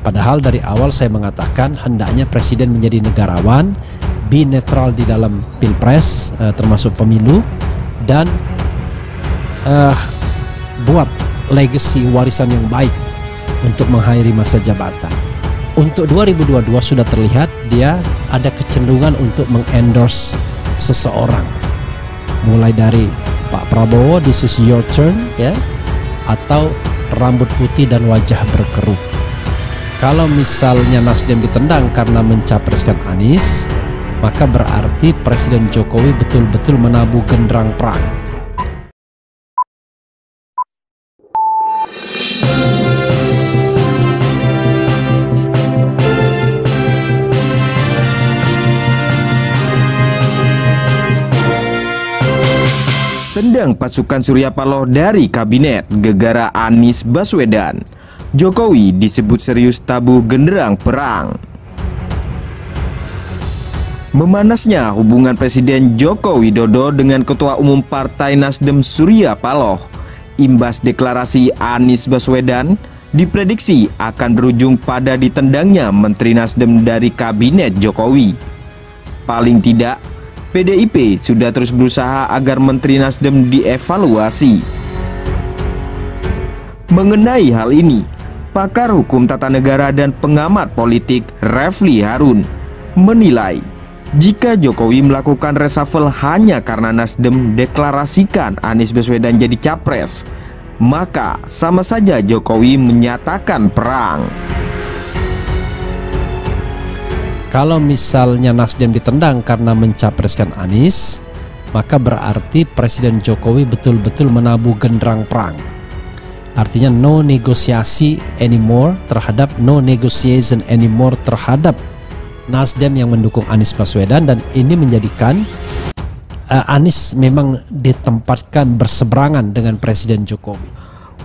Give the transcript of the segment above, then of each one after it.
Padahal dari awal saya mengatakan hendaknya presiden menjadi negarawan, be netral di dalam pilpres, termasuk pemilu, dan buat legacy warisan yang baik untuk mengakhiri masa jabatan. Untuk 2022 sudah terlihat dia ada kecenderungan untuk mengendorse seseorang, mulai dari Pak Prabowo, this is your turn, ya, atau rambut putih dan wajah berkerut. Kalau misalnya Nasdem ditendang karena mencapreskan Anies, maka berarti Presiden Jokowi betul-betul menabuh genderang perang. Tendang pasukan Surya Paloh dari kabinet gegara Anies Baswedan. Jokowi disebut serius tabuh genderang perang. Memanasnya hubungan Presiden Joko Widodo dengan Ketua Umum Partai Nasdem Surya Paloh imbas deklarasi Anies Baswedan diprediksi akan berujung pada ditendangnya Menteri Nasdem dari Kabinet Jokowi. Paling tidak, PDIP sudah terus berusaha agar Menteri Nasdem dievaluasi. Mengenai hal ini, pakar hukum tata negara dan pengamat politik Refli Harun menilai jika Jokowi melakukan reshuffle hanya karena Nasdem deklarasikan Anies Baswedan jadi capres, maka sama saja Jokowi menyatakan perang. Kalau misalnya Nasdem ditendang karena mencapreskan Anies, maka berarti Presiden Jokowi betul-betul menabuh genderang perang. Artinya no negosiasi anymore terhadap Nasdem yang mendukung Anies Baswedan, dan ini menjadikan Anies memang ditempatkan berseberangan dengan Presiden Jokowi.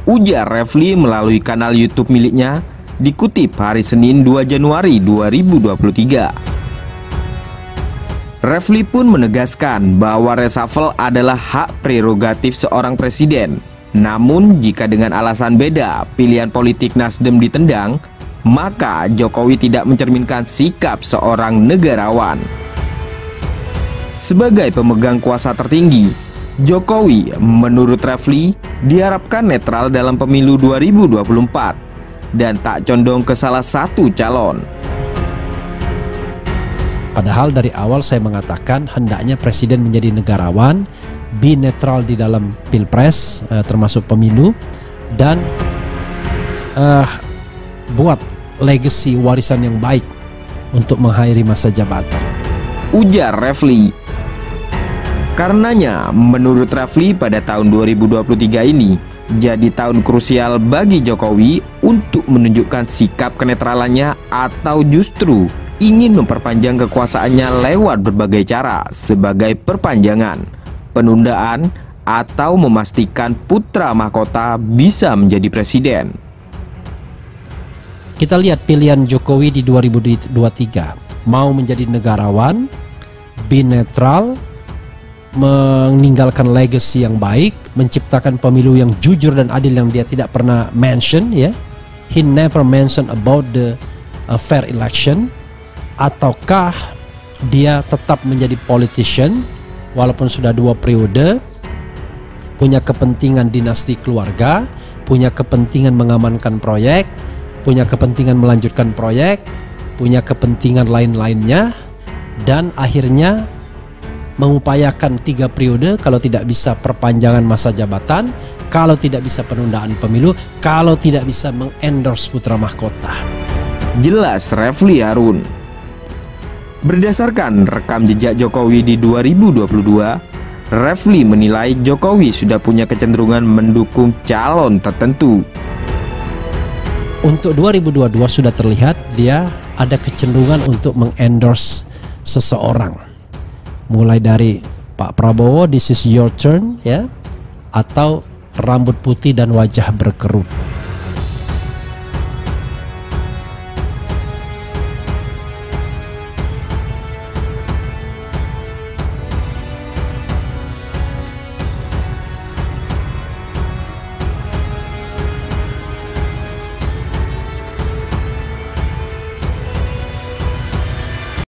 Ujar Refli melalui kanal YouTube miliknya, dikutip hari Senin 2 Januari 2023. Refli pun menegaskan bahwa reshuffle adalah hak prerogatif seorang presiden. Namun jika dengan alasan beda pilihan politik Nasdem ditendang, maka Jokowi tidak mencerminkan sikap seorang negarawan. Sebagai pemegang kuasa tertinggi, Jokowi menurut Refli diharapkan netral dalam pemilu 2024 dan tak condong ke salah satu calon. Padahal dari awal saya mengatakan hendaknya presiden menjadi negarawan, be netral di dalam pilpres, termasuk pemilu, dan buat legacy warisan yang baik untuk mengakhiri masa jabatan. Ujar Refli. Karenanya menurut Refli pada tahun 2023 ini jadi tahun krusial bagi Jokowi untuk menunjukkan sikap kenetralannya atau justru ingin memperpanjang kekuasaannya lewat berbagai cara sebagai perpanjangan, penundaan, atau memastikan putra mahkota bisa menjadi presiden. Kita lihat pilihan Jokowi di 2023, mau menjadi negarawan, be netral, meninggalkan legacy yang baik, menciptakan pemilu yang jujur dan adil yang dia tidak pernah mention, ya. He never mention about the fair election. Ataukah dia tetap menjadi politician walaupun sudah 2 periode, punya kepentingan dinasti keluarga, punya kepentingan mengamankan proyek, punya kepentingan melanjutkan proyek, punya kepentingan lain-lainnya, dan akhirnya mengupayakan 3 periode, kalau tidak bisa perpanjangan masa jabatan, kalau tidak bisa penundaan pemilu, kalau tidak bisa mengendorse putra mahkota. Jelas Refli Harun. Berdasarkan rekam jejak Jokowi di 2022, Refli menilai Jokowi sudah punya kecenderungan mendukung calon tertentu. Untuk 2022 sudah terlihat dia ada kecenderungan untuk mengendorse seseorang, mulai dari Pak Prabowo, this is your turn, ya, atau rambut putih dan wajah berkerut.